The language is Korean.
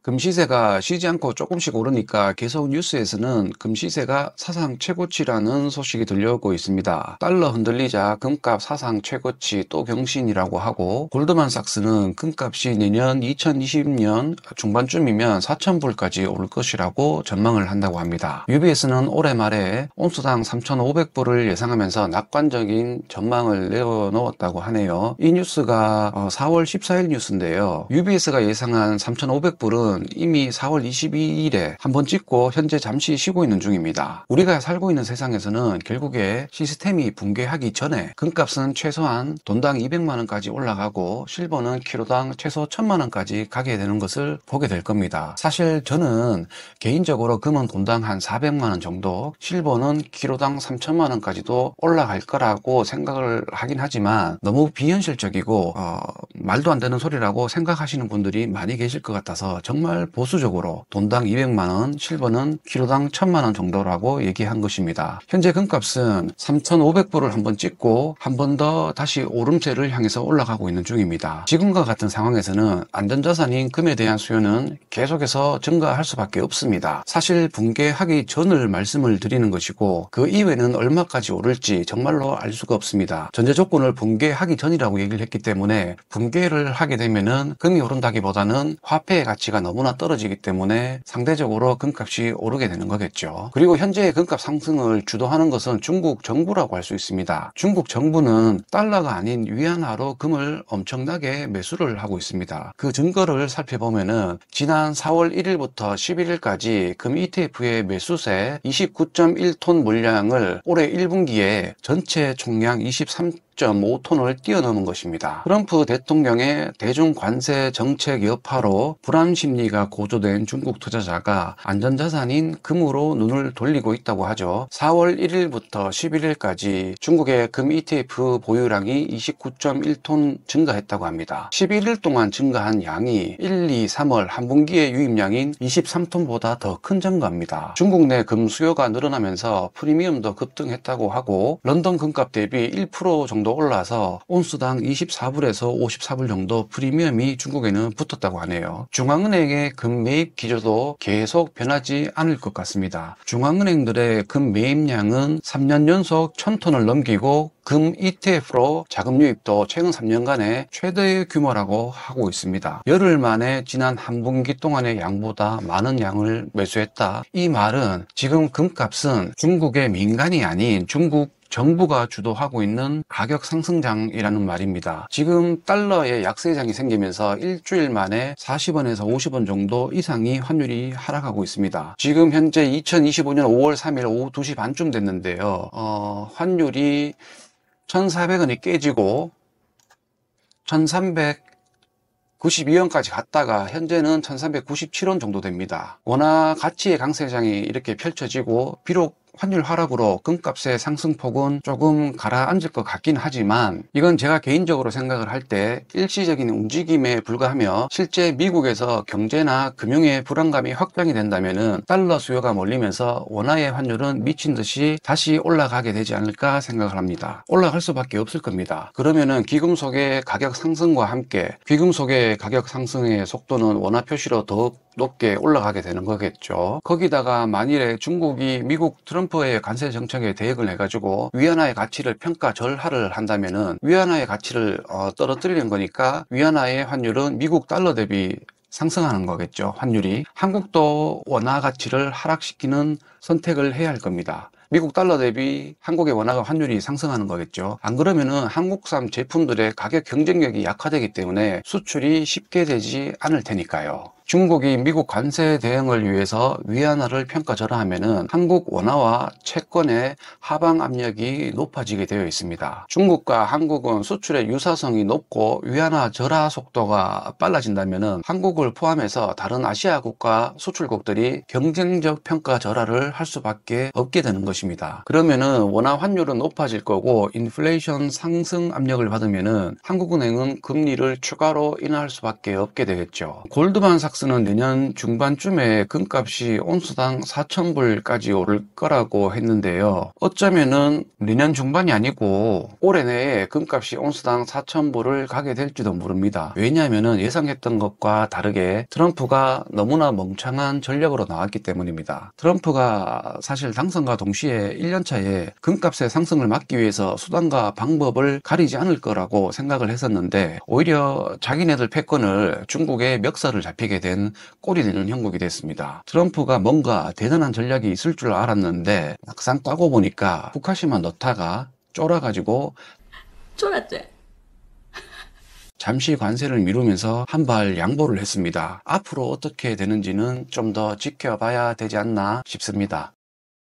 금시세가 쉬지 않고 조금씩 오르니까 계속 뉴스에서는 금시세가 사상 최고치라는 소식이 들려오고 있습니다. 달러 흔들리자 금값 사상 최고치 또 경신이라고 하고, 골드만삭스는 금값이 내년 2020년 중반쯤이면 4,000불까지 오를 것이라고 전망을 한다고 합니다. UBS는 올해 말에 온수당 3,500불을 예상하면서 낙관적인 전망을 내어놓았다고 하네요. 이 뉴스가 4월 14일 뉴스인데요. UBS가 예상한 3,500불은 이미 4월 22일에 한번 찍고 현재 잠시 쉬고 있는 중입니다. 우리가 살고 있는 세상에서는 결국에 시스템이 붕괴하기 전에 금값은 최소한 돈당 200만원까지 올라가고 실버는 키로당 최소 1000만원까지 가게 되는 것을 보게 될 겁니다. 사실 저는 개인적으로 금은 돈당 한 400만원 정도, 실버는 키로당 3000만원까지도 올라갈 거라고 생각을 하긴 하지만 너무 비현실적이고 말도 안 되는 소리라고 생각하시는 분들이 많이 계실 것 같아서 정말 보수적으로 돈당 200만원, 실버는 키로당 1000만원 정도라고 얘기한 것입니다. 현재 금값은 3,500불을 한번 찍고 한 번 더 다시 오름세를 향해서 올라가고 있는 중입니다. 지금과 같은 상황에서는 안전자산인 금에 대한 수요는 계속해서 증가할 수밖에 없습니다. 사실 붕괴하기 전을 말씀을 드리는 것이고, 그 이후에는 얼마까지 오를지 정말로 알 수가 없습니다. 전제 조건을 붕괴하기 전이라고 얘기를 했기 때문에 붕괴를 하게 되면은 금이 오른다기보다는 화폐의 가치가 너무나 떨어지기 때문에 상대적으로 금값이 오르게 되는 거겠죠. 그리고 현재의 금값 상승을 주도하는 것은 중국 정부라고 할 수 있습니다. 중국 정부는 달러가 아닌 위안화로 금을 엄청나게 매수를 하고 있습니다. 그 증거를 살펴보면은 지난 4월 1일부터 11일까지 금 ETF의 매수세 29.1톤 물량을 올해 1분기에 전체 총량 23.5톤을 뛰어넘은 것입니다. 트럼프 대통령의 대중 관세 정책 여파로 불안 심리가 고조된 중국 투자자가 안전자산인 금으로 눈을 돌리고 있다고 하죠. 4월 1일부터 11일까지 중국의 금 ETF 보유량이 29.1톤 증가했다고 합니다. 11일 동안 증가한 양이 1, 2, 3월 한 분기의 유입량인 23톤보다 더 큰 증가입니다. 중국 내 금 수요가 늘어나면서 프리미엄도 급등했다고 하고, 런던 금값 대비 1% 정도 올라서 온수당 24불에서 54불 정도 프리미엄이 중국에는 붙었다고 하네요. 중앙은행의 금 매입 기조도 계속 변하지 않을 것 같습니다. 중앙은행들의 금 매입량은 3년 연속 1000톤을 넘기고, 금 ETF로 자금 유입도 최근 3년간의 최대의 규모라고 하고 있습니다. 열흘 만에 지난 한 분기 동안의 양보다 많은 양을 매수했다. 이 말은 지금 금값은 중국의 민간이 아닌 중국 정부가 주도하고 있는 가격 상승장이라는 말입니다. 지금 달러의 약세장이 생기면서 일주일 만에 40원에서 50원 정도 이상이 환율이 하락하고 있습니다. 지금 현재 2025년 5월 3일 오후 2시 반쯤 됐는데요. 환율이 1,400원이 깨지고 1,392원까지 갔다가 현재는 1,397원 정도 됩니다. 원화 가치의 강세장이 이렇게 펼쳐지고, 비록 환율 하락으로 금값의 상승폭은 조금 가라앉을 것 같긴 하지만, 이건 제가 개인적으로 생각을 할 때 일시적인 움직임에 불과하며, 실제 미국에서 경제나 금융의 불안감이 확장이 된다면은 달러 수요가 몰리면서 원화의 환율은 미친 듯이 다시 올라가게 되지 않을까 생각을 합니다. 올라갈 수밖에 없을 겁니다. 그러면은 귀금속의 가격 상승과 함께 귀금속의 가격 상승의 속도는 원화 표시로 더욱 높게 올라가게 되는 거겠죠. 거기다가 만일에 중국이 미국 트럼프의 관세 정책에 대응을 해가지고 위안화의 가치를 평가절하를 한다면은 위안화의 가치를 떨어뜨리는 거니까 위안화의 환율은 미국 달러 대비 상승하는 거겠죠. 환율이. 한국도 원화 가치를 하락시키는 선택을 해야 할 겁니다. 미국 달러 대비 한국의 원화가 환율이 상승하는 거겠죠. 안 그러면은 한국산 제품들의 가격 경쟁력이 약화되기 때문에 수출이 쉽게 되지 않을 테니까요. 중국이 미국 관세 대응을 위해서 위안화를 평가절하하면은 한국 원화와 채권의 하방 압력이 높아지게 되어 있습니다. 중국과 한국은 수출의 유사성이 높고 위안화 절하 속도가 빨라진다면은 한국을 포함해서 다른 아시아 국가 수출국들이 경쟁적 평가 절하를 할 수밖에 없게 되는 것입니다. 그러면은 원화 환율은 높아질 거고, 인플레이션 상승 압력을 받으면은 한국은행은 금리를 추가로 인하할 수밖에 없게 되겠죠. 골드만삭스 닥스는 내년 중반쯤에 금값이 온수당 4,000불까지 오를 거라고 했는데요. 어쩌면은 내년 중반이 아니고 올해 내에 금값이 온수당 4,000불을 가게 될지도 모릅니다. 왜냐하면 예상했던 것과 다르게 트럼프가 너무나 멍청한 전략으로 나왔기 때문입니다. 트럼프가 사실 당선과 동시에 1년차에 금값의 상승을 막기 위해서 수단과 방법을 가리지 않을 거라고 생각을 했었는데 오히려 자기네들 패권을 중국의 멱살을 잡히게 된 꼴이 되는 형국이 됐습니다. 트럼프가 뭔가 대단한 전략이 있을 줄 알았는데 막상 따고 보니까 후카시마 넣다가 쫄아가지고 쫄았지? 잠시 관세를 미루면서 한 발 양보를 했습니다. 앞으로 어떻게 되는지는 좀 더 지켜봐야 되지 않나 싶습니다.